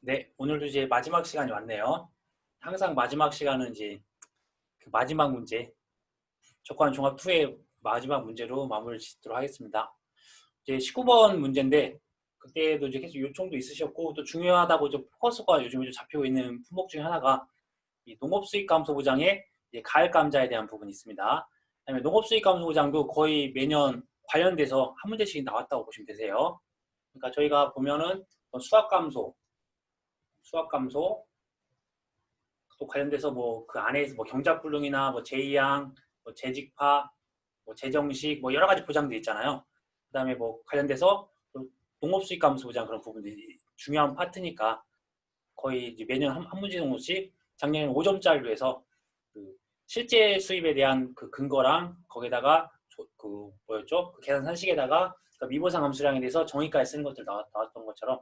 네, 오늘도 이제 마지막 시간이 왔네요. 항상 마지막 시간은 이제 그 마지막 문제, 조건 종합 2의 마지막 문제로 마무리 짓도록 하겠습니다. 이제 19번 문제인데, 그때도 이제 계속 요청도 있으셨고, 또 중요하다고 좀 포커스가 요즘에 좀 잡히고 있는 품목 중에 하나가 이 농업수익감소 보장의 이제 가을 감자에 대한 부분이 있습니다. 그다음에 농업수익감소 보장도 거의 매년 관련돼서 한 문제씩 나왔다고 보시면 되세요. 그러니까 저희가 보면은 수학감소, 또 관련돼서 뭐 그 안에서 뭐 경작불능이나 뭐 제이항, 뭐 재직파, 뭐 재정식, 뭐 여러 가지 보장도 있잖아요. 그다음에 뭐 관련돼서 농업수익 감소 보장 그런 부분들이 중요한 파트니까 거의 이제 매년 한 문제 정도씩 작년에는 5점짜리로 해서 그 실제 수입에 대한 그 근거랑 거기다가 그 뭐였죠? 그 계산 산식에다가 그 미보상 함수량에 대해서 정의까지 쓰는 것들 나왔던 것처럼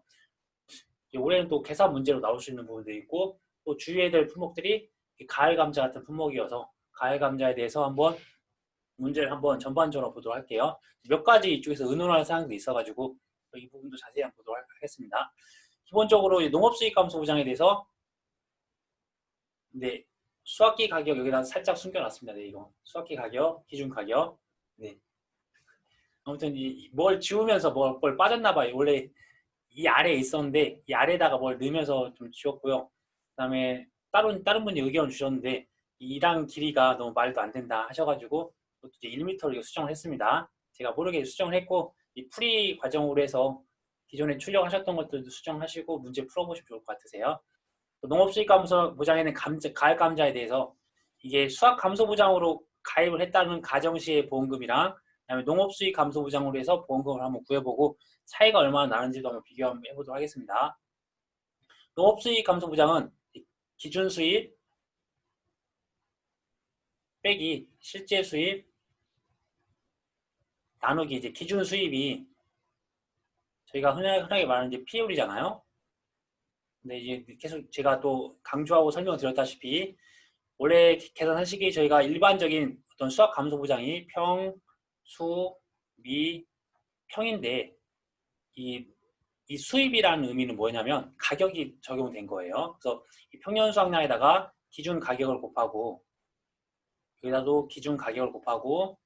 올해는 또 계산 문제로 나올 수 있는 부분도 있고 또 주의해야 될 품목들이 가을 감자 같은 품목이어서 가을 감자에 대해서 한번 문제를 한번 전반적으로 보도록 할게요. 몇 가지 이쪽에서 의논할 사항도 있어가지고 이 부분도 자세히 한번 보도록 하겠습니다. 기본적으로 농업수익 감소 보장에 대해서 네, 수확기 가격 여기다 살짝 숨겨놨습니다. 네, 이거 수확기 가격, 기준 가격. 네, 아무튼 뭘 지우면서 뭘 빠졌나 봐요. 원래 이 아래에 있었는데 이 아래에다가 뭘 넣으면서 좀 지웠고요. 그다음에 다른 분이 의견을 주셨는데 이랑 길이가 너무 말도 안 된다 하셔가지고 이제 1m를 수정을 했습니다. 제가 모르게 수정을 했고 이 풀이 과정으로 해서 기존에 출력하셨던 것들도 수정하시고 문제 풀어보시면 좋을 것 같으세요. 농업수익 감소 보장에는 가액 감자에 대해서 이게 수학 감소 보장으로 가입을 했다는 가정시의 보험금이랑 그다음에 농업수익 감소 보장으로 해서 보험금을 한번 구해보고 차이가 얼마나 나는지도 한번 비교 한번 해보도록 하겠습니다. 농업수익 감소 보장은 기준 수입 빼기 실제 수입 나누기 이제 기준 수입이 저희가 흔하게 말하는 이제 P율이잖아요. 근데 이제 계속 제가 또 강조하고 설명을 드렸다시피 원래 계산하시기 저희가 일반적인 어떤 수학 감소 보장이 평, 수, 미, 평인데 이 수입이라는 의미는 뭐냐면 가격이 적용된 거예요. 그래서 이 평년 수확량에다가 기준 가격을 곱하고 여기다도 기준 가격을 곱하고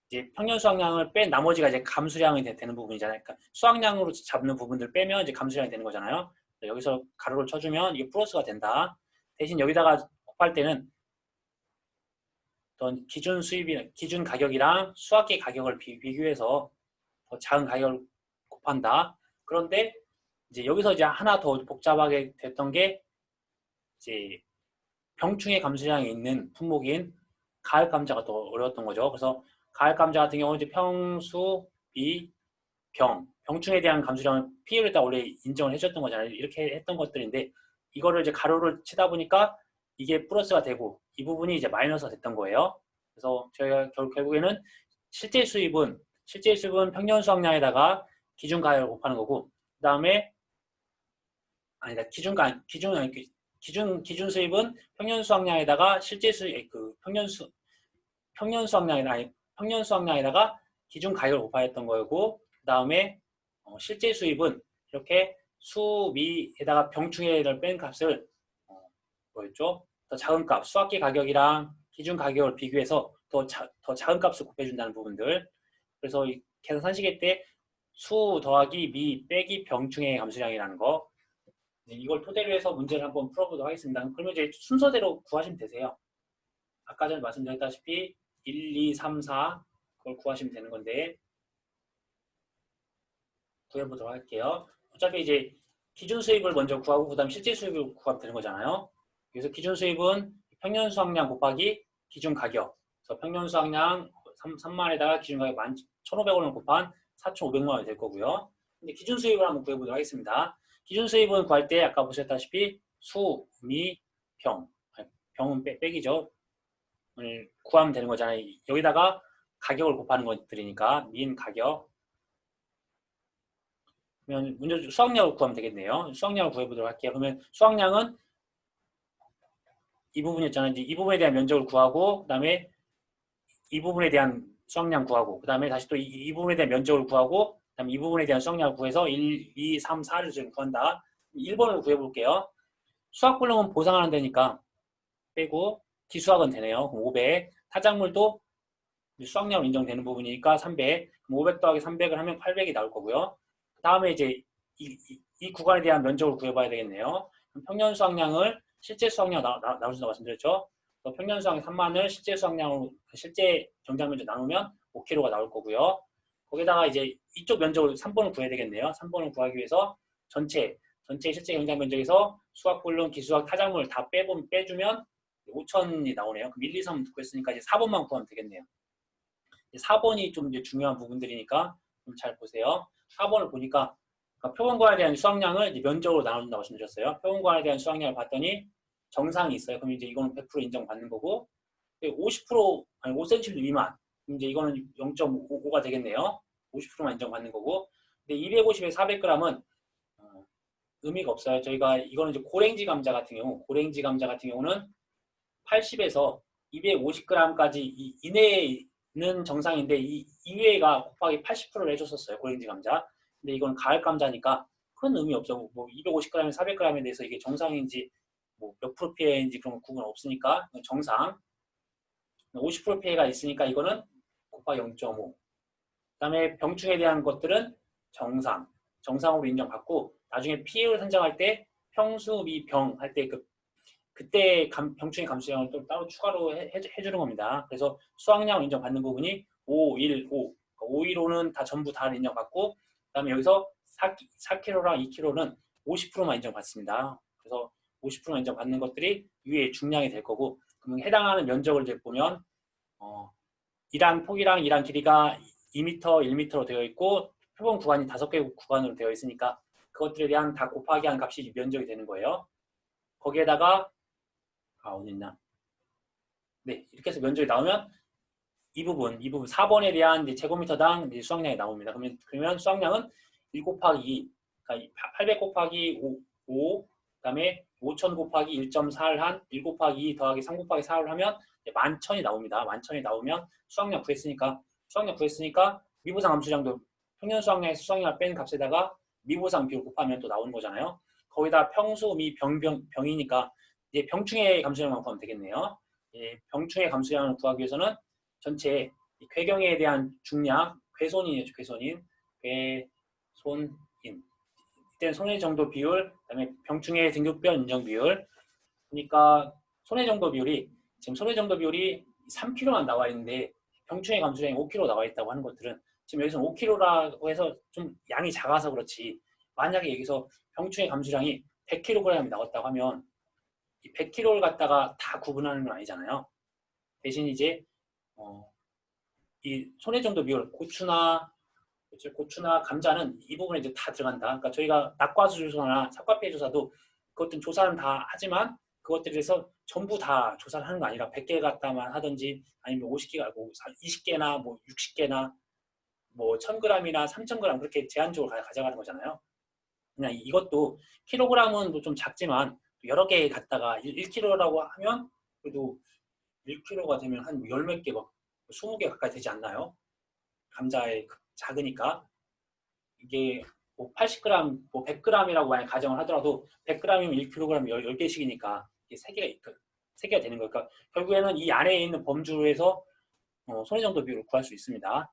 이제 평년 수확량을 뺀 나머지가 이제 감수량이 되는 부분이잖아요. 그러니까 수확량으로 잡는 부분들 빼면 이제 감수량이 되는 거잖아요. 여기서 가로를 쳐주면 이게 플러스가 된다. 대신 여기다가 곱할 때는 어떤 기준 수입이 기준 가격이랑 수확기 가격을 비교해서 더 작은 가격을 곱한다. 그런데 이제 여기서 이제 하나 더 복잡하게 됐던 게 이제 병충해 감수량이 있는 품목인 가을 감자가 더 어려웠던 거죠. 그래서 가을 감자 같은 경우는 이제 평수, 비, 병충해에 대한 감수량을 P를 다 원래 인정을 해줬던 거잖아요. 이렇게 했던 것들인데 이거를 이제 가로를 치다 보니까 이게 플러스가 되고 이 부분이 이제 마이너스가 됐던 거예요. 그래서 저희가 결국에는 실제 수입은 평년 수확량에다가 기준 가격을 곱하는 거고 그 다음에 아니다 기준 수입은 평년 수확량에다가 실제 수입 그 평년 수확량에다 아니 평년 수확량에다가 기준 가격을 곱하였던 거고 그 다음에 실제 수입은 이렇게 수미에다가 병충해를 뺀 값을 뭐였죠? 더 작은 값 수확기 가격이랑 기준 가격을 비교해서 더 작은 값을 곱해준다는 부분들. 그래서 이 계산 산식일 때 수 더하기 미 빼기 병충해 감수량이라는 거. 네, 이걸 토대로 해서 문제를 한번 풀어보도록 하겠습니다. 그러면 이제 순서대로 구하시면 되세요. 아까 전에 말씀드렸다시피 1, 2, 3, 4 그걸 구하시면 되는 건데 구해보도록 할게요. 어차피 이제 기준 수입을 먼저 구하고 그 다음 실제 수입을 구하면 되는 거잖아요. 그래서 기준 수입은 평년 수확량 곱하기 기준 가격. 그래서 평년 수확량 3만에다가 기준 가격 1,500원을 곱한 4,500만 원이 될 거고요. 근데 기준 수입을 한번 구해보도록 하겠습니다. 기준 수입은 구할 때 아까 보셨다시피 수, 미, 병은 빼기죠. 구하면 되는 거잖아요. 여기다가 가격을 곱하는 것들이니까 민 가격. 그러면 문제 수확량을 구하면 되겠네요. 수확량을 구해보도록 할게요. 그러면 수확량은 이 부분이었잖아요. 이제 이 부분에 대한 면적을 구하고 그다음에 이 부분에 대한 수확량 구하고 그다음에 다시 또 이 부분에 대한 면적을 구하고 그다음 이 부분에 대한 수학량을 구해서 1, 2, 3, 4를 지금 구한다. 1번을 구해볼게요. 수학불능은 보상하는 데니까 빼고 기수학은 되네요. 500. 타작물도 수학량으로 인정되는 부분이니까 300. 그럼 500 더하기 300을 하면 800이 나올 거고요. 그 다음에 이제 이 구간에 대한 면적을 구해봐야 되겠네요. 그럼 평년 수학량을 실제 수학량 나오신다고 말씀드렸죠. 평년 수학량 3만을 실제 수학량으로 실제 경작 면적 나누면 5kg가 나올 거고요. 거기다가 이제 이쪽 면적을 3번을 구해야 되겠네요. 3번을 구하기 위해서 전체 실제 경작 면적에서 수학불능, 기수학, 타작물 다 빼주면 5천이 나오네요. 그럼 1, 2, 3 구했으니까 이제 4번만 구하면 되겠네요. 4번이 좀 이제 중요한 부분들이니까 좀 잘 보세요. 4번을 보니까 그러니까 표본과에 대한 수학량을 이제 면적으로 나눈다고 말씀드렸어요. 표본과에 대한 수학량을 봤더니 정상이 있어요. 그럼 이제 이거는 100% 인정받는 거고 50% 아니 5cm 미만 그럼 이제 이거는 0.5가 되겠네요. 50%만 인정받는 거고 근데 250에 400g은 의미가 없어요. 저희가 이거는 이제 고랭지 감자 같은 경우는 80에서 250g까지 이내에는 정상인데 이 이외가 곱하기 80%를 해줬었어요. 고랭지 감자. 근데 이건 가을 감자니까 큰 의미 없어. 뭐 250g에 400g에 대해서 이게 정상인지 뭐 몇 프로 피해인지 그런 구분 없으니까 정상. 50% 피해가 있으니까 이거는 곱하기 0.5. 그다음에 병충에 대한 것들은 정상으로 인정받고 나중에 피해를 산정할 때 평수 미병 할 때 그때 병충해 감수량을 또 따로 추가로 해주는 겁니다. 그래서 수학량 인정받는 부분이 5, 1, 5. 5, 1, 5는 다 전부 다 인정받고 그다음에 여기서 4kg랑 2kg는 50%만 인정받습니다. 그래서 50%만 인정받는 것들이 위에 중량이 될 거고 그러면 해당하는 면적을 이제 보면 이란 폭이랑 이란 길이가 2m, 1m로 되어 있고 표본 구간이 5개 구간으로 되어 있으니까 그것들에 대한 다 곱하기 한 값이 면적이 되는 거예요. 거기에다가 어디 있나? 네, 이렇게 해서 면적이 나오면 이 부분 4번에 대한 이제 제곱미터당 이제 수학량이 나옵니다. 그러면 수학량은 1 곱하기 2, 그러니까 800 곱하기 5 그다음에 5000 곱하기 1.4를 한 1 곱하기 2 더하기 3 곱하기 4를 하면 11,000이 나옵니다. 11,000이 나오면 수학량 구했으니까 미보상 함수량도 평년 수학량에서 수학량을 뺀 값에다가 미보상 비율 곱하면 또 나오는 거잖아요. 거기다 평수 미 병이니까 이제 병충해 감수량만 구하면 되겠네요. 예, 병충해 감수량을 구하기 위해서는 전체 궤경에 대한 중량, 궤손인이죠. 궤손인. 이때는 손해 정도 비율, 그다음에 병충해 등급별 인정 비율. 그러니까 손해 정도 비율이 지금 손해 정도 비율이 3kg만 나와 있는데 병충해 감수량이 5kg 나와 있다고 하는 것들은 지금 여기서 5kg라고 해서 좀 양이 작아서 그렇지 만약에 여기서 병충해 감수량이 100kg이 나왔다고 하면 이 100kg를 갖다가 다 구분하는 건 아니잖아요. 대신 이제 이 손해 정도 비율 고추나 감자는 이 부분에 이제 다 들어간다. 그러니까 저희가 낙과수 조사나 삭과피해 조사도 그것들은 조사는 다 하지만 그것들에서 전부 다 조사를 하는 거 아니라 100개 갖다만 하든지 아니면 50개가 뭐 20개나 뭐 60개나 뭐 1000g이나 3000g 그렇게 제한적으로 가져가는 거잖아요. 그냥 이것도 킬로그램은 좀 작지만 여러 개 갖다가 1kg라고 하면 그래도 1kg가 되면 한 열 몇 개, 막 20개 가까이 되지 않나요? 감자에 작으니까 이게 뭐 80g, 뭐 100g이라고 만약 가정을 하더라도 100g이면 1kg 10개씩이니까 이게 3개가 되는 거니까 결국에는 이 안에 있는 범주에서 손해 정도 비율을 구할 수 있습니다.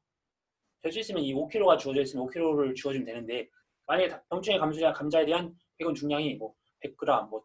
될 수 있으면 이 5kg가 주어져 있으면 5kg를 주어주면 되는데 만약에 병충해 감자에 대한 폐건 중량이 뭐 100g, 뭐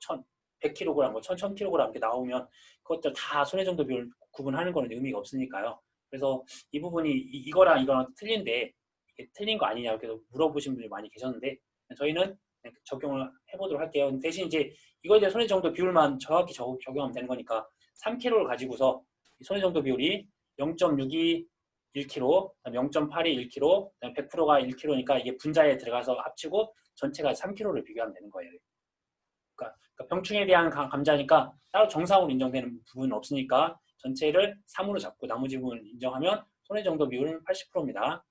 100kg, 뭐 1000kg 이렇게 나오면 그것들 다 손해 정도 비율 구분하는 거는 의미가 없으니까요. 그래서 이 부분이 이거랑 틀린데 이게 틀린 거 아니냐 이렇게 물어보신 분이 많이 계셨는데 저희는 적용을 해보도록 할게요. 대신 이제 이거에 대한 손해 정도 비율만 정확히 적용하면 되는 거니까 3kg를 가지고서 손해 정도 비율이 0.62 1kg, 0.82 1kg, 100%가 1kg니까 이게 분자에 들어가서 합치고 전체가 3kg를 비교하면 되는 거예요. 그러니까 병충해에 대한 감자니까 따로 정상으로 인정되는 부분은 없으니까 전체를 3으로 잡고 나머지 부분을 인정하면 손해 정도 비율은 80%입니다.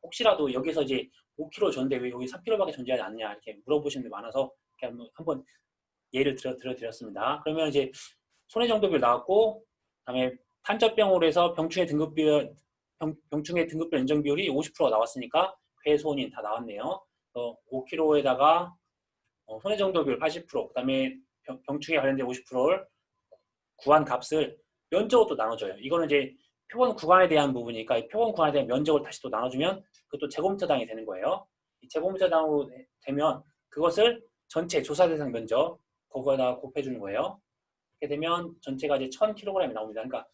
혹시라도 여기서 이제 5kg 줬는데 왜 여기 3kg밖에 존재하지 않냐 이렇게 물어보시는 분 많아서 이렇게 한번 예를 들어드렸습니다. 그러면 이제 손해 정도 비율 나왔고 그다음에 탄저병으로 해서 병충해 등급별 인정 비율이 50%가 나왔으니까 배손인 다 나왔네요. 5kg에다가 손해정도 비율 80%, 그 다음에 병충해 관련된 50%를 구한 값을 면적으로 또 나눠줘요. 이거는 이제 표본 구간에 대한 부분이니까 이 표본 구간에 대한 면적을 다시 또 나눠주면 그것도 제곱미터당이 되는 거예요. 이 제곱미터당으로 되면 그것을 전체 조사 대상 면적 그거에다 곱해주는 거예요. 이렇게 되면 전체가 이제 1000kg이 나옵니다. 그러니까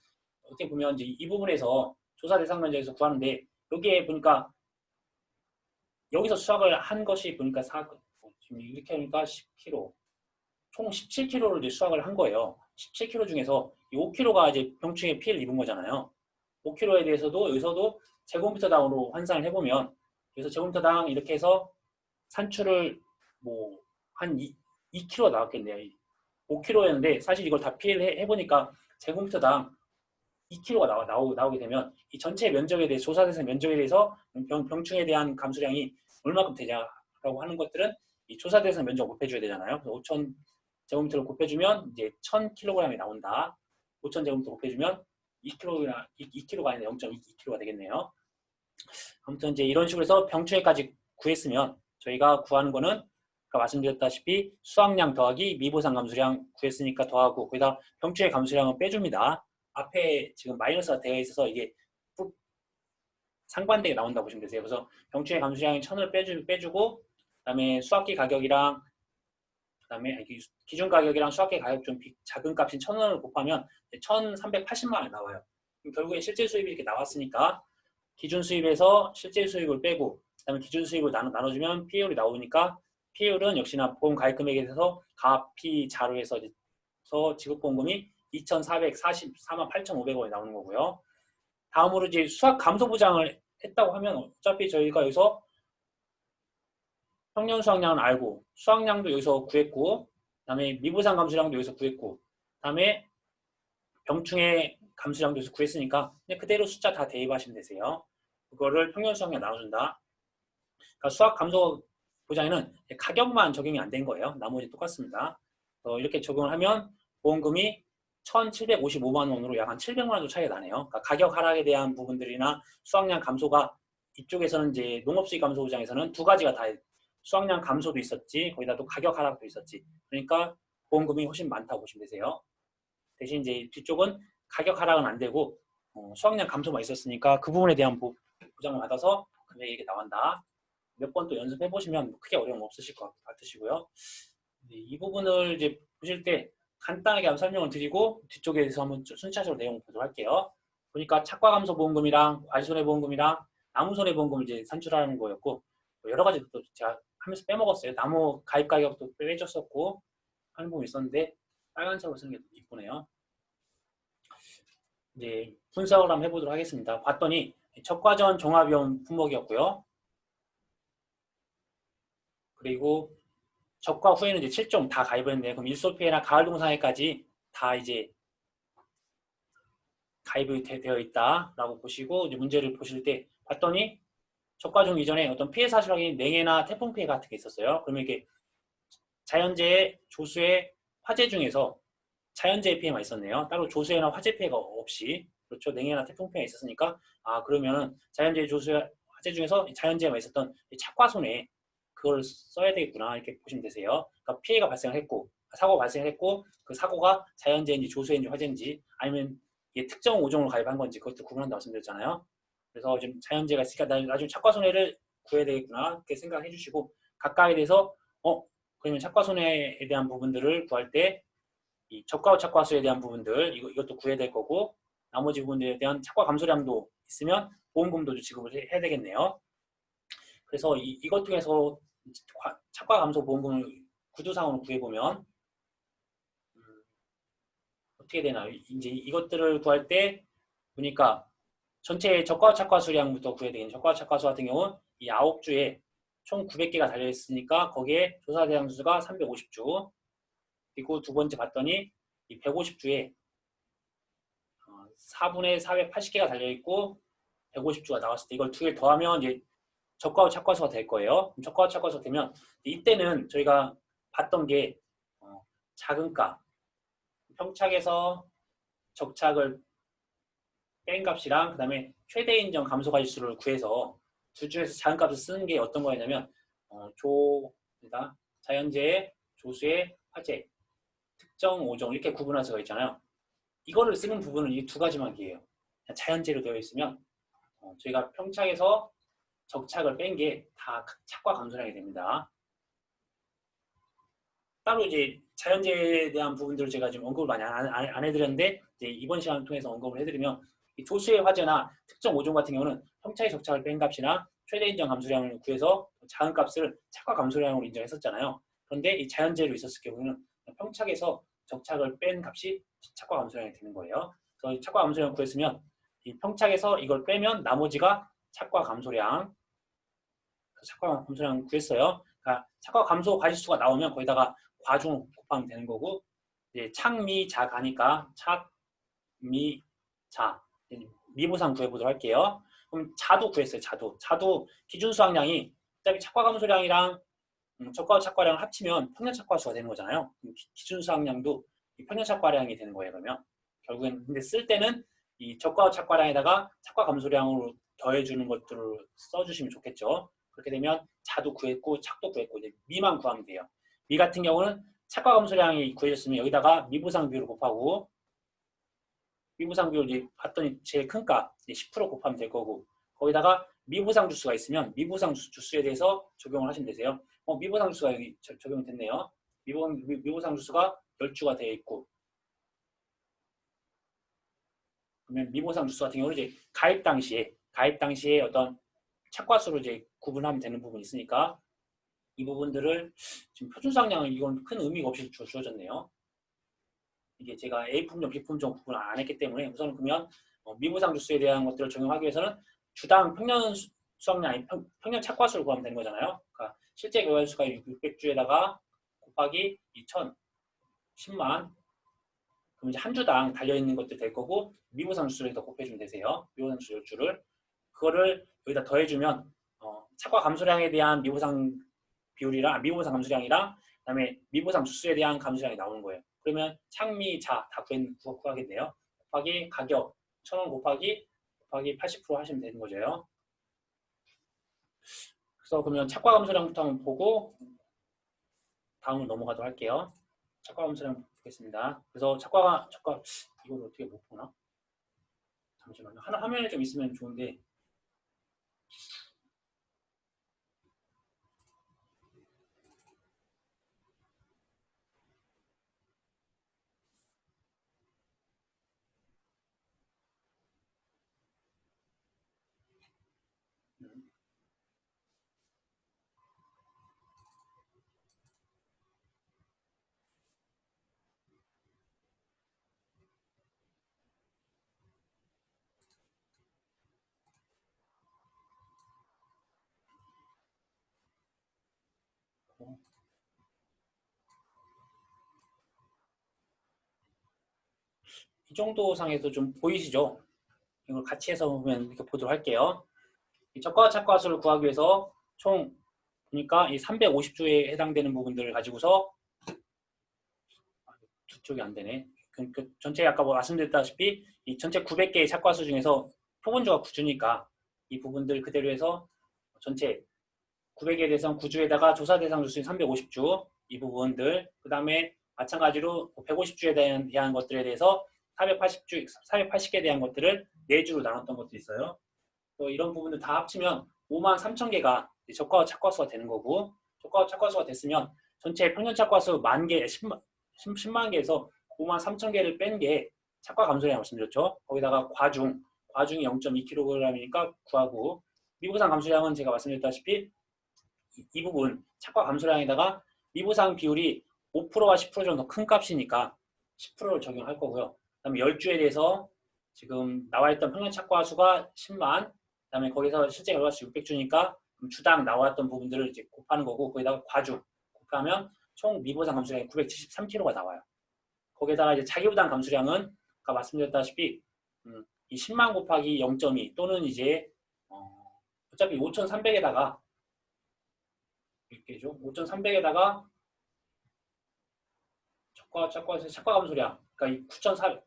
어떻게 보면 이제 이 부분에서 조사 대상 면적에서 구하는데 여기에 보니까 여기서 수확을 한 것이 보니까 지금 이렇게 하니까 10kg, 총 17kg를 이제 수확을 한 거예요. 17kg 중에서 이 5kg가 이제 병충해 피해를 입은 거잖아요. 5kg에 대해서도 여기서도 제곱미터당으로 환산을 해보면 그래서 제곱미터당 이렇게 해서 산출을 뭐 한 2kg 나왔겠네요. 5kg였는데 사실 이걸 다 피해를 해보니까 제곱미터당 2kg가 나오게 되면 이 전체 면적에 대해 조사 대상 면적에 대해서 병충해에 대한 감수량이 얼마큼 되냐라고 하는 것들은 이 조사 대상 면적을 곱해줘야 되잖아요. 그래서 5,000 제곱미터를 곱해주면 이제 1000kg이 나온다. 5,000 제곱미터 곱해주면 2kg가 아니라 0.2kg가 되겠네요. 아무튼 이제 이런 식으로 해서 병충해까지 구했으면 저희가 구하는 거는 아까 말씀드렸다시피 수확량 더하기 미보상 감수량 구했으니까 더하고 거기다 병충해 감수량은 빼줍니다. 앞에 지금 마이너스가 되어 있어서 이게 상반되게 나온다고 보시면 되세요. 그래서 병충해 감수량이 1000을 빼주고 그다음에 수확기 가격이랑 그다음에 기준 가격이랑 수확기 가격 좀 작은 값인 1000원을 곱하면 1380만 원이 나와요. 그럼 결국에 실제 수입이 이렇게 나왔으니까 기준 수입에서 실제 수입을 빼고 그다음에 기준 수입을 나눠주면 피해율이 나오니까 피해율은 역시나 보험 가입 금액에 대해서 가피 자료에서 지급보험금이 2,444만 8,500원이 나오는 거고요. 다음으로 이제 수확 감소 보장을 했다고 하면 어차피 저희가 여기서 평년 수확량은 알고 수확량도 여기서 구했고 그다음에 미보상 감수량도 여기서 구했고 그다음에 병충해 감수량도 여기서 구했으니까 그냥 그대로 숫자 다 대입하시면 되세요. 그거를 평년 수확량 나눠준다. 그러니까 수확 감소 보장에는 가격만 적용이 안 된 거예요. 나머지 똑같습니다. 이렇게 적용을 하면 보험금이 1,755만 원으로 약 한 700만 원 정도 차이가 나네요. 그러니까 가격 하락에 대한 부분들이나 수확량 감소가 이쪽에서는 이제 농업수익 감소 보장에서는 두 가지가 다 수확량 감소도 있었지 거기다 또 가격 하락도 있었지. 그러니까 보험금이 훨씬 많다고 보시면 되세요. 대신 이제 뒤쪽은 가격 하락은 안 되고 수확량 감소만 있었으니까 그 부분에 대한 보장을 받아서 금액이 이렇게 나온다. 몇 번 또 연습해 보시면 크게 어려움 없으실 것 같으시고요. 이 부분을 이제 보실 때 간단하게 한번 설명을 드리고 뒤쪽에서 한번 순차적으로 내용을 보도록 할게요. 보니까 착과 감소 보험금이랑 과실손해보험금이랑 나무손해보험금을 이제 산출하는 거였고 여러 가지 또 제가 하면서 빼먹었어요. 나무 가입 가격도 빼줬었고 하는 부분이 있었는데 빨간색으로 쓰는 게 이쁘네요. 이제 분석을 한번 해보도록 하겠습니다. 봤더니 척과전 종합위험 품목이었고요. 그리고 적과 후에는 이제 7종 다 가입을 했는데 그럼 일소피해나 가을동상해까지 다 이제 가입이 되어 있다라고 보시고 이제 문제를 보실 때 봤더니 적과종 이전에 어떤 피해 사실 확인 냉해나 태풍 피해 같은 게 있었어요. 그러면 이게 자연재해, 조수해, 화재 중에서 자연재해 피해만 있었네요. 따로 조수해나 화재 피해가 없이 그렇죠. 냉해나 태풍 피해가 있었으니까 그러면은 자연재해, 조수해, 화재 중에서 자연재해만 있었던 착과손해 그걸 써야 되겠구나 이렇게 보시면 되세요. 그러니까 피해가 발생했고 사고가 발생했고 그 사고가 자연재해인지 조수해인지 화재인지 아니면 이게 특정 5종으로 가입한 건지 그것도 구분한다고 말씀드렸잖아요. 그래서 지금 자연재해가 있으니까 나중에 착과손해를 구해야 되겠구나 이렇게 생각해 주시고 각각에 대해서 그러면 착과손해에 대한 부분들을 구할 때 이 적과 착과수에 대한 부분들 이것도 구해야 될 거고 나머지 부분들에 대한 착과 감소량도 있으면 보험금도 지급을 해야 되겠네요. 그래서 이것 중에서 착과 감소 보험금을 구두상으로 구해보면 어떻게 되나요? 이제 이것들을 구할 때 보니까 전체 적과 착과 수량부터 구해야 되겠네요. 적과 착과수 같은 경우는 이 9주에 총 900개가 달려있으니까 거기에 조사 대상 수가 350주 그리고 두 번째 봤더니 이 150주에 4분의 480개가 달려있고 150주가 나왔을 때 이걸 두 개 더하면 이제 적과와 착과수가 될 거예요. 그럼 적과와 착과수가 되면 이때는 저희가 봤던 게 자금가, 평착에서 적착을 뺀 값이랑 그 다음에 최대 인정 감소가지수를 구해서 둘 중에서 작은 값을 쓰는 게 어떤 거였냐면 조입니다. 자연재해, 조수의 화재, 특정 5종 이렇게 구분할 수가 있잖아요. 이거를 쓰는 부분은 이 두 가지만 기해요. 자연재해로 되어 있으면 저희가 평착에서 적착을 뺀 게 다 착과 감소량이 됩니다. 따로 이제 자연재해에 대한 부분들을 제가 지금 언급을 많이 안 해드렸는데 이제 이번 시간을 통해서 언급을 해드리면 이 조수의 화재나 특정 5종 같은 경우는 평차의 적착을 뺀 값이나 최대 인정 감소량을 구해서 작은 값을 착과 감소량으로 인정했었잖아요. 그런데 이 자연재해로 있었을 경우는 평착에서 적착을 뺀 값이 착과 감소량이 되는 거예요. 그래서 착과 감소량 구했으면 이 평착에서 이걸 빼면 나머지가 착과 감소량, 착과 감소량 구했어요. 그러니까 착과 감소 가지수가 나오면 거기다가 과중 곱하면 되는 거고, 이제 착미자 가니까 착미자 미보상 구해보도록 할게요. 그럼 자도 구했어요. 자도 기준 수확량이 어차피 착과 감소량이랑 적과 착과량을 합치면 평년 착과수가 되는 거잖아요. 기준 수확량도 평년 착과량이 되는 거예요. 그러면 결국엔 근데 쓸 때는 이 적과 착과량에다가 착과 감소량으로 더해주는 것들을 써주시면 좋겠죠. 그렇게 되면 자도 구했고 착도 구했고 이제 미만 구하면 돼요. 미 같은 경우는 착과 감소량이 구해졌으면 여기다가 미보상 비율을 곱하고 미보상 비율 이제 봤더니 제일 큰 값 10% 곱하면 될 거고 거기다가 미보상 주수가 있으면 미보상 주수에 대해서 적용을 하시면 되세요. 미보상 주수가 여기 적용이 됐네요. 미보상 주수가 10주가 되어 있고 그러면 미보상 주수 같은 경우는 이제 가입 당시에 어떤 착과수로 이제 구분하면 되는 부분이 있으니까 이 부분들을 지금 표준상량은 이건 큰 의미가 없이 주어졌네요. 이게 제가 A 품종, B 품종 구분 안 했기 때문에 우선 그러면 미보상 주수에 대한 것들을 적용하기 위해서는 주당 평년 수확량이 평년 착과수를 구하면 되는 거잖아요. 그러니까 실제 교환수가 600주에다가 곱하기 2000, 10만 그럼 이제 한 주당 달려있는 것들 될 거고 미보상 주수를 더 곱해주면 되세요. 미보상 주수 10주를 그거를 여기다 더해주면 착과 감소량에 대한 미보상 비율이랑 미보상 감소량이랑 그다음에 미보상 주수에 대한 감소량이 나오는 거예요. 그러면 착미자 다 구하겠네요. 곱하기 가격 1000원 곱하기 80% 하시면 되는 거죠. 그래서 그러면 착과 감소량부터 한번 보고 다음으로 넘어가도록 할게요. 착과 감소량 보겠습니다. 그래서 착과 이걸 어떻게 못 보나? 잠시만요. 하나 화면에 좀 있으면 좋은데 이 정도 상에서 좀 보이시죠? 이걸 같이 해서 보면 이렇게 보도록 할게요. 이 적과 착과수를 구하기 위해서 총 보니까 이 350주에 해당되는 부분들을 가지고서 두 쪽이 안 되네. 전체 아까 말씀드렸다시피 이 전체 900개의 착과수 중에서 표본주가 9주니까 이 부분들 그대로 해서 전체 900에 대해서 9주에다가 조사 대상 주수인 350주 이 부분들 그 다음에 마찬가지로 150주에 대한 것들에 대해서 480개에 대한 것들을 4주로 나눴던 것도 있어요. 또 이런 부분들 다 합치면 53,000개가 적과 착과수가 되는 거고 적과 착과수가 됐으면 전체 평년 착과수 10,000개, 10만 개에서 53,000개를 뺀 게 착과 감소량이 말씀드렸죠. 거기다가 과중이 0.2kg이니까 구하고 미보상 감소량은 제가 말씀드렸다시피 이 부분 착과 감소량에다가 미보상 비율이 5%와 10% 정도 큰 값이니까 10%를 적용할 거고요. 그다음에 10주에 대해서 지금 나와있던 평년 착과 수가 10만 그다음에 거기서 실제 결과수 600주니까 주당 나왔던 부분들을 이제 곱하는 거고 거기다가 과중 곱하면 총 미보상 감소량이 973kg가 나와요. 거기다가 이제 자기부당 감소량은 아까 말씀드렸다시피 이 10만 곱하기 0.2 또는 이제 어차피 5,300에다가 이렇게죠. 5,300에다가 착과 감소량 그러니까 이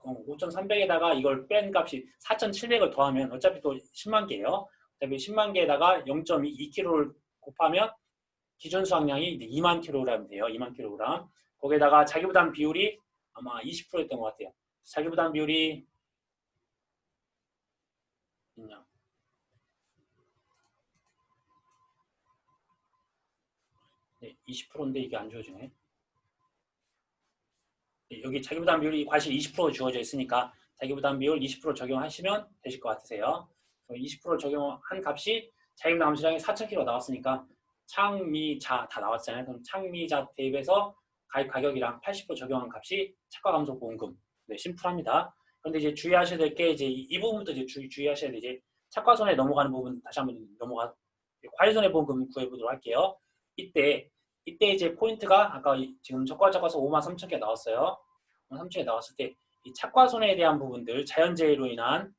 5,300에다가 이걸 뺀 값이 4,700을 더하면 어차피 또 10만 개예요. 그다음에 10만 개에다가 0.2kg를 곱하면 기존 수확량이 2만 kg 돼요. 2만 kg. 거기에다가 자기부담 비율이 아마 20%였던 것 같아요. 자기부담 비율이 있냐? 네, 20%인데 이게 안 주어지네. 네, 여기 자기부담 비율이 과실 20% 주어져 있으니까 자기부담 비율 20% 적용하시면 되실 것 같으세요. 20% 적용한 값이 자기부담 감수량이 4,000kg 나왔으니까 창미자 다 나왔잖아요. 그럼 창미자 대입해서 가격이랑 80% 적용한 값이 착과 감소 보험금. 네, 심플합니다. 그런데 이제 주의하셔야 될 게 이제 이 부분부터 이제 주의하셔야 돼. 이제 착과손해 넘어가는 부분 다시 한번 넘어가 과실손해 보험금 구해보도록 할게요. 이때 이제 포인트가 아까 지금 적과서 53,000개 나왔어요. 3층에 나왔을 때 이 착과손해에 대한 부분들 자연재해로 인한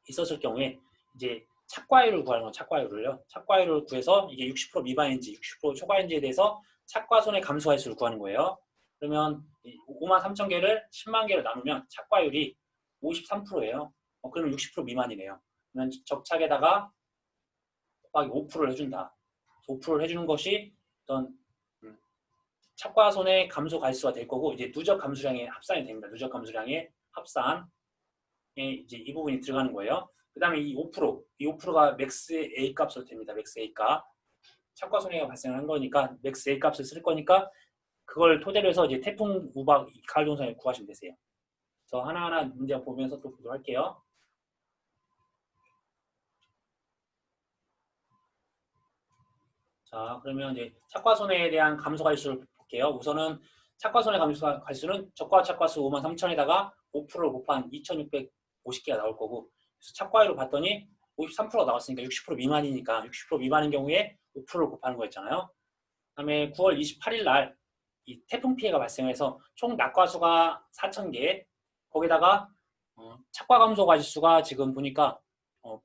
있었을 경우에 이제 착과율을 구하는 건 착과율을요. 착과율을 구해서 이게 60% 미만인지 60% 초과인지에 대해서 착과손해 감소할수를 구하는 거예요. 그러면 53,000개를 10만 개로 나누면 착과율이 53%예요. 그러면 60% 미만이네요. 그러면 적착에다가 곱하기 5%를 해준다. 5%를 해주는 것이 어떤 착과손해 감소 가지수가 될 거고 이제 누적 감수량의 합산이 됩니다. 누적 감수량의 합산에 이제 이 부분이 들어가는 거예요. 그 다음에 이 5%가 맥스 A 값으로 됩니다. 맥스 A 값. 착과손해가 발생한 거니까 맥스 A 값을 쓸 거니까 그걸 토대로 해서 이제 태풍, 우박, 가을 동선을 구하시면 되세요. 그래서 하나하나 문제 보면서 또 보도록 할게요. 자, 그러면 이제 착과손해에 대한 감소 가지수를 볼게요. 우선은 착과손해 감소 가지수는 적과 착과수 53,000에다가 5%를 곱한 2,650개가 나올 거고 그래서 착과율을 봤더니 53%가 나왔으니까 60% 미만이니까 60% 미만인 경우에 5%를 곱하는 거였잖아요. 그다음에 9월 28일 날 이 태풍 피해가 발생해서 총 낙과수가 4,000개 거기다가 착과 감소 가지수가 지금 보니까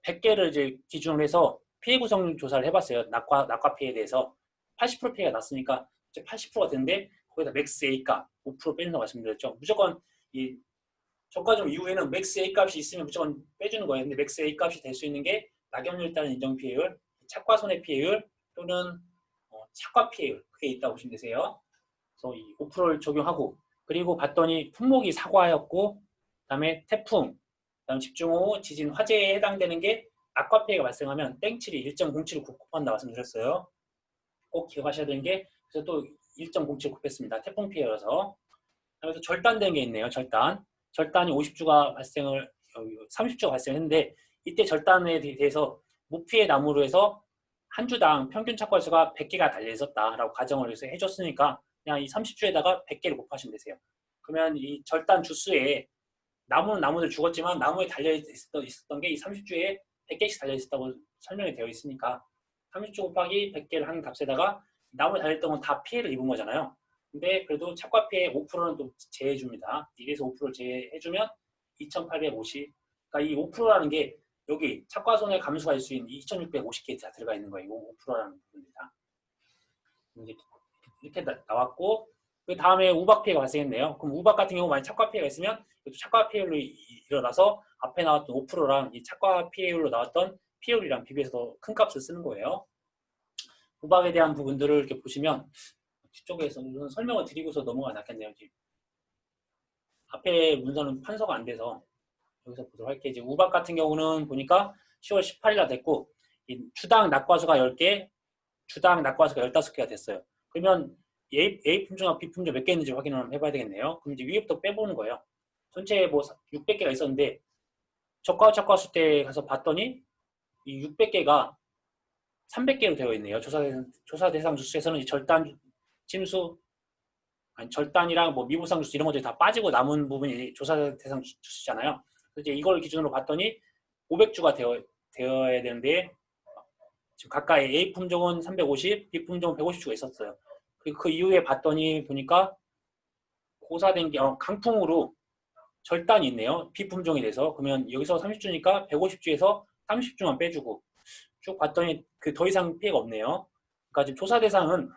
100개를 이제 기준으로 해서 피해 구성 조사를 해봤어요. 낙과 피해에 대해서 80% 피해가 났으니까 이제 80%가 되는데 거기다 맥스 A 값 5% 빼준다고 말씀드렸죠. 무조건 이 저가점 이후에는 맥스 A 값이 있으면 무조건 빼주는 거예요. 근데 맥스 A 값이 될 수 있는 게 낙연율 따른 인정 피해율, 착과 손해 피해율 또는 착과 피해율 그게 있다고 보시면 되세요. 그래서 이 5%를 적용하고 그리고 봤더니 품목이 사과였고 그다음에 태풍, 그다음 집중호우, 지진, 화재에 해당되는 게 낙과 피해가 발생하면 땡칠이 1.07을 곱한다 말씀드렸어요. 꼭 기억하셔야 되는 게 그래서 또 1.07 곱했습니다. 태풍 피해여서. 그래서 절단된 게 있네요. 절단이 50주가 발생을 30주가 발생했는데 이때 절단에 대해서 무피해 나무로 해서 한 주당 평균 착과수가 100개가 달려 있었다라고 가정을 해서 해줬으니까 그냥 이 30주에다가 100개를 곱하시면 되세요. 그러면 이 절단 주수에 나무들 죽었지만 나무에 달려 있었던 게 이 30주에 100개씩 달려 있었다고 설명이 되어 있으니까 30주 곱하기 100개를 한 값에다가 나무에 달려있던 건 다 피해를 입은 거잖아요. 근데 그래도 착과 피해 5%는 또 제해 줍니다. 1에서 5%를 제해 주면 2,850. 그러니까 이 5%라는 게 여기 착과 손해 감수가 있을 수 있는 2,650개 다 들어가 있는 거예요. 5%라는 부분입니다. 이렇게 나왔고 그 다음에 우박 피해가 발생했네요. 그럼 우박 같은 경우 만약 착과 피해가 있으면 착과 피해율로 일어나서 앞에 나왔던 5%랑 이 착과 피해율로 나왔던 피해율이랑 비교해서 더 큰 값을 쓰는 거예요. 우박에 대한 부분들을 이렇게 보시면 뒤쪽에서 우선 설명을 드리고서 넘어가 낫겠네요. 앞에 문서는 판서가 안 돼서 여기서 보도록 할게요. 이제 우박 같은 경우는 보니까 10월 18일날 됐고 주당 낙과수가 10개, 주당 낙과수가 15개가 됐어요. 그러면 A 품종과 B 품종 몇 개 있는지 확인을 한번 해봐야 되겠네요. 그럼 이제 위에부터 빼보는 거예요. 전체 뭐 600개가 있었는데 적과수 때 가서 봤더니 이 600개가 300개로 되어 있네요. 조사 대상 주수에서는 절단, 침수, 아니 절단이랑 뭐 미부상 주수 이런 것들이 다 빠지고 남은 부분이 조사 대상 주수잖아요. 그래서 이제 이걸 기준으로 봤더니 500주가 되어야 되는데 지금 가까이 A 품종은 350, B 품종은 150주가 있었어요. 그리고 그 이후에 봤더니 보니까 고사된 게 강풍으로 절단이 있네요. B 품종에 대해서. 그러면 여기서 30주니까 150주에서 30주만 빼주고 쭉 봤더니 그 더 이상 피해가 없네요. 그러니까 지금 조사 대상은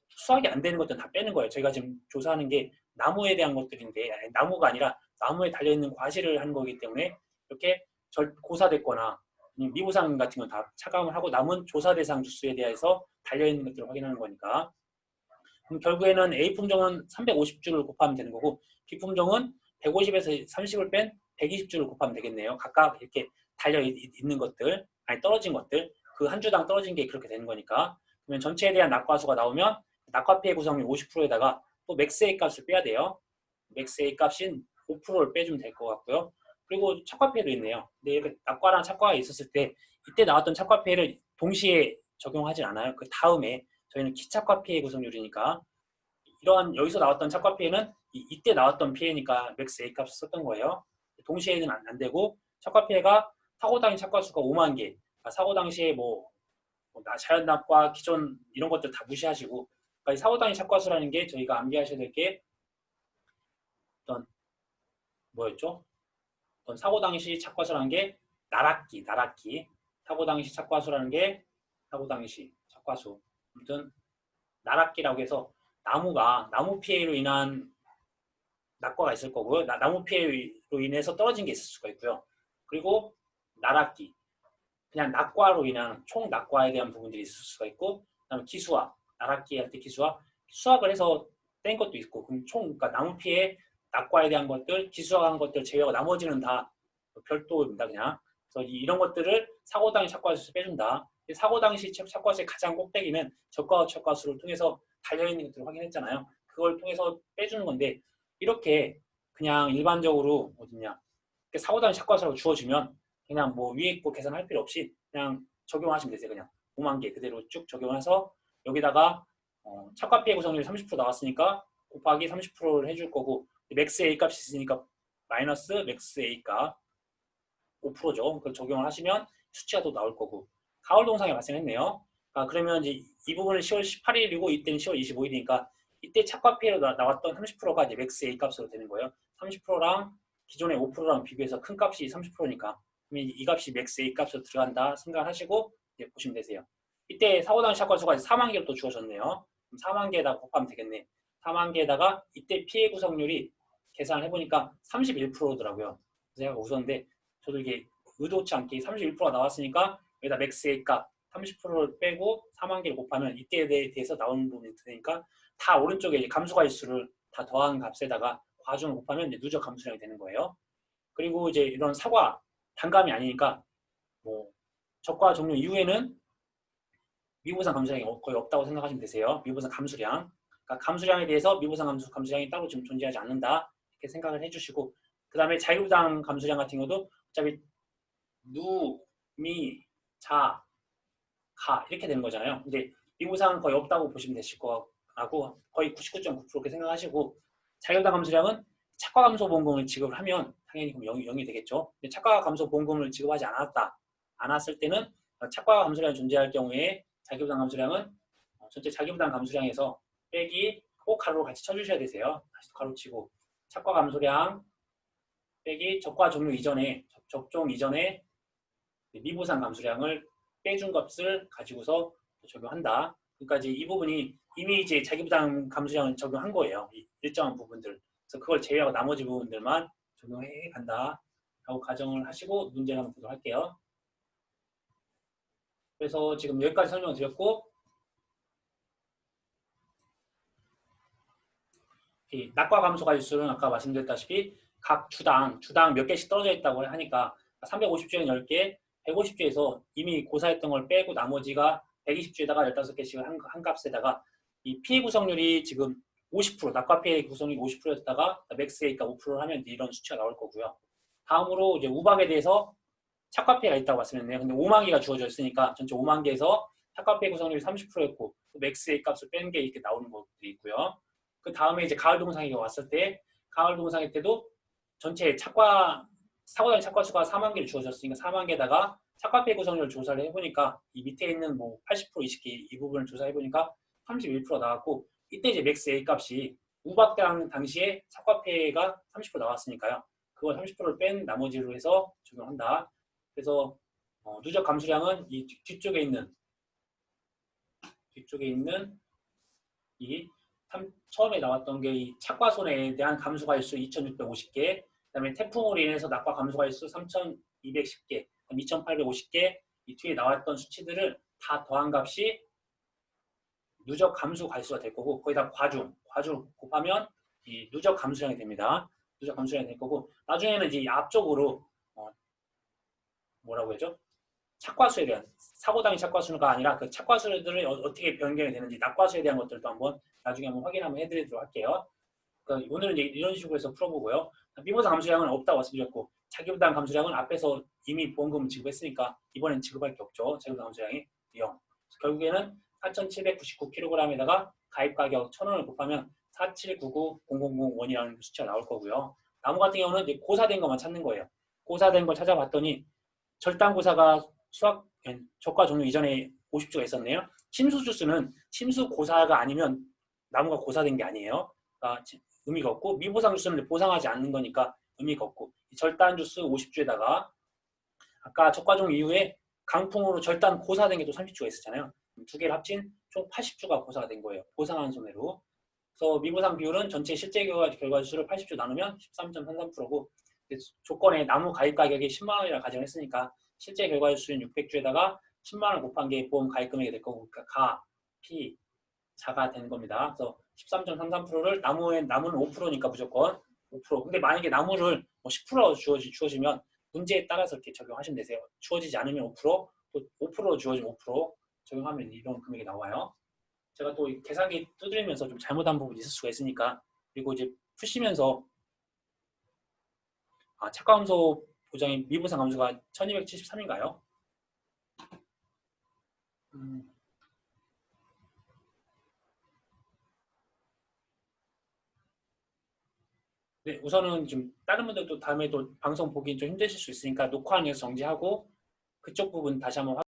수확이 안 되는 것들은 다 빼는 거예요. 저희가 지금 조사하는 게 나무에 대한 것들인데 나무가 아니라 나무에 달려있는 과실을 하는 거기 때문에 이렇게 고사됐거나 미부상 같은 건 다 차감을 하고 남은 조사 대상 주수에 대해서 달려있는 것들을 확인하는 거니까. 그럼 결국에는 A 품종은 350주를 곱하면 되는 거고 B 품종은 150에서 30을 뺀 120주를 곱하면 되겠네요. 각각 이렇게 달려 있는 것들, 아니 떨어진 것들, 그 한 주당 떨어진 게 그렇게 되는 거니까. 그러면 전체에 대한 낙과수가 나오면 낙과 피해 구성률 50%에다가 또 맥스 A 값을 빼야 돼요. 맥스 A 값인 5%를 빼주면 될 것 같고요. 그리고 착과 피해도 있네요. 근데 이렇게 낙과랑 착과가 있었을 때 이때 나왔던 착과 피해를 동시에 적용하진 않아요. 그 다음에 저희는 기착과 피해 구성률이니까 이러한 여기서 나왔던 착과 피해는 이때 나왔던 피해니까 맥스 A 값을 썼던 거예요. 동시에는 안 되고 착과 피해가 사고 당일 착과 수가 5만 개. 사고 당시에 자연 낙과 기존 이런 것들 다 무시하시고 그러니까 이 사고 당일 착과 수라는 게 저희가 암기하셔야 될 게 어떤 뭐였죠? 어떤 사고 당시 착과 수라는 게 나락기. 사고 당시 착과 수라는 게 사고 당시 착과 수. 아무튼 나락기라고 해서 나무 피해로 인한 낙과가 있을 거고요. 나무 피해로 인해서 떨어진 게 있을 수가 있고요. 그리고 나락기, 그냥 낙과로 인한 총 낙과에 대한 부분들이 있을 수가 있고, 그다음에 기수화, 나락기 할 때 기수화, 수확을 해서 뗀 것도 있고, 그럼 그러니까 나무 피해, 낙과에 대한 것들, 기수화한 것들 제외하고 나머지는 다 별도입니다, 그냥. 그래서 이런 것들을 사고 당시 착과수에서 빼준다. 사고 당시 착과수의 가장 꼭대기는 적과 착과수를 통해서 달려있는 것들을 확인했잖아요. 그걸 통해서 빼주는 건데 이렇게 그냥 일반적으로 어딨냐 사고 당시 착과수라고 주어주면 그냥 뭐 위에 거 계산할 필요 없이 그냥 적용하시면 되세요. 그냥 5만 개 그대로 쭉 적용해서 여기다가 착과 피해 구성률 30% 나왔으니까 곱하기 30%를 해줄 거고 맥스 A 값이 있으니까 마이너스 맥스 A 값 5%죠. 그걸 적용을 하시면 수치가 또 나올 거고 가을 동상이 발생했네요. 그러면 이제 이 부분은 10월 18일이고 이때는 10월 25일이니까 이때 착과 피해로 나왔던 30%가 이제 맥스 A 값으로 되는 거예요. 30%랑 기존의 5%랑 비교해서 큰 값이 30%니까 이 값이 맥스 A 값으로 들어간다 생각하시고 이제 보시면 되세요. 이때 사고 당시 착과 수가 4만 개로 또 주어졌네요. 그럼 4만 개에다가 곱하면 되겠네. 4만 개에다가 이때 피해 구성률이 계산을 해보니까 31%더라고요. 그래서 제가 웃었는데 저도 이게 의도치 않게 31%가 나왔으니까 여기다 맥스 A 값 30%를 빼고 4만 개를 곱하면 이때에 대해서 나오는 부분이 되니까 다 오른쪽에 이제 감소가지수를 다 더한 값에다가 과중을 곱하면 이제 누적 감소량이 되는 거예요. 그리고 이제 이런 사과 단감이 아니니까 뭐 적과 종료 이후에는 미부상 감소량이 거의 없다고 생각하시면 되세요. 미부상 감소량. 그러니까 감소량에 대해서 미부상 감소량이 따로 지금 존재하지 않는다. 이렇게 생각을 해주시고 그 다음에 자유부당 감소량 같은 경우도 어차피 누, 미, 자, 가 이렇게 되는 거잖아요. 근데 미부상은 거의 없다고 보시면 되실 거라고 거의 99.9% 그렇게 생각하시고 자유부당 감소량은 착과 감소 보험금을 지급을 하면 당연히 그럼 0이 되겠죠. 근데 착과 감소 보험금을 지급하지 않았을 때는 착과 감소량이 존재할 경우에 자기부담 감소량은 전체 자기부담 감소량에서 빼기 꼭 가로로 같이 쳐주셔야 되세요. 다시 가로 치고 착과 감소량 빼기 적과 종료 이전에 접종 이전에 미부상 감소량을 빼준 값을 가지고서 적용한다. 그러니까 이제 이 부분이 이미 이제 자기부담 감소량을 적용한 거예요. 일정한 부분들. 그래서 그걸 제외하고 나머지 부분들만 적용해 간다. 라고 가정을 하시고 문제를 한번 보도록 할게요. 그래서 지금 여기까지 설명을 드렸고 이 낙과 감소가 일수는 아까 말씀드렸다시피 각 주당 몇 개씩 떨어져 있다고 하니까 350주에는 10개, 150주에서 이미 고사했던 걸 빼고 나머지가 120주에다가 15개씩 한 값에다가 이 피해 구성률이 지금 50%, 낙과 피해 구성률이 50%였다가 맥스 A가 5%를 하면 이런 수치가 나올 거고요. 다음으로 이제 우박에 대해서 착과 피해가 있다고 말씀했네요. 근데 5만 개가 주어져 있으니까 전체 5만 개에서 착과 피해 구성률이 30%였고 맥스 A 값을 뺀 게 이렇게 나오는 것들이 있고요. 그 다음에 이제 가을 동상이가 왔을 때 가을 동상일 때도 전체 사고 당일 착과 수가 4만 개를 주어졌으니까 4만 개에다가 착과 피해 구성률을 조사를 해보니까 이 밑에 있는 뭐 80%, 20개 이 부분을 조사해보니까 31% 나왔고 이때 이제 맥스 A 값이 우박 당시에 착과 피해가 30% 나왔으니까요. 그걸 30%를 뺀 나머지로 해서 적용한다. 그래서 누적 감소량은 이 뒤쪽에 있는 이 처음에 나왔던 게 이 착과손해에 대한 감소가일수 2,650개, 그다음에 태풍으로 인해서 낙과 감소가일수 3,210개, 그럼 2850개 이 뒤에 나왔던 수치들을 다 더한 값이 누적 감수 가수가 될 거고 거기다 과주 곱하면 이 누적 감수량이 됩니다. 누적 감수량이 될 거고 나중에는 이제 앞쪽으로 뭐라고 하죠? 착과수에 대한 사고 당일 착과수가 아니라 그 착과수들을 어떻게 변경이 되는지 낙과수에 대한 것들도 한번 나중에 한번 확인 한번 해드리도록 할게요. 그러니까 오늘은 이제 이런 식으로 해서 풀어보고요. 미보상 감수량은 없다고 말씀드렸고 자기부담 감수량은 앞에서 이미 보험금을 지급했으니까 이번엔 지급할 게 없죠. 자기부담 감수량이 0. 결국에는 4,799kg에다가 가입가격 1,000원을 곱하면 4799000원이라는 숫자가 나올 거고요. 나무 같은 경우는 이제 고사된 것만 찾는 거예요. 고사된 걸 찾아봤더니 절단고사가 저가 종료 이전에 50주가 있었네요. 침수주스는 침수 고사가 아니면 나무가 고사된 게 아니에요. 그러니까 의미가 없고 미보상 주스는 보상하지 않는 거니까 의미가 없고 절단 주스 50주에다가 아까 저가종 이후에 강풍으로 절단 고사된 게 또 30주가 있었잖아요. 두 개를 합친 총 80주가 고사가 된 거예요. 보상한 손해로. 그래서 미보상 비율은 전체 실제 결과 주수를 80주 나누면 13.33%고 조건에 나무 가입 가격이 10만 원이라 가정을 했으니까 실제 결과 주수는 600주에다가 10만 원 곱한 게 보험 가입 금액이 될 거고 그러니까 가, 피, 자가 되는 겁니다. 그래서 13.33%를 나무는 5%니까 무조건 5%. 근데 만약에 나무를 뭐 10% 주어지면 문제에 따라서 이렇게 적용하시면 되세요. 주어지지 않으면 5%, 또 5% 주어지면 5% 적용하면 이런 금액이 나와요. 제가 또 계산기 두드리면서 좀 잘못한 부분이 있을 수가 있으니까 그리고 이제 푸시면서 착과감소 보장의 미보상 감소가 1273인가요? 네, 우선은 좀 다른 분들도 다음에 또 방송 보기 좀 힘드실 수 있으니까 녹화 안에서 정지하고 그쪽 부분 다시 한번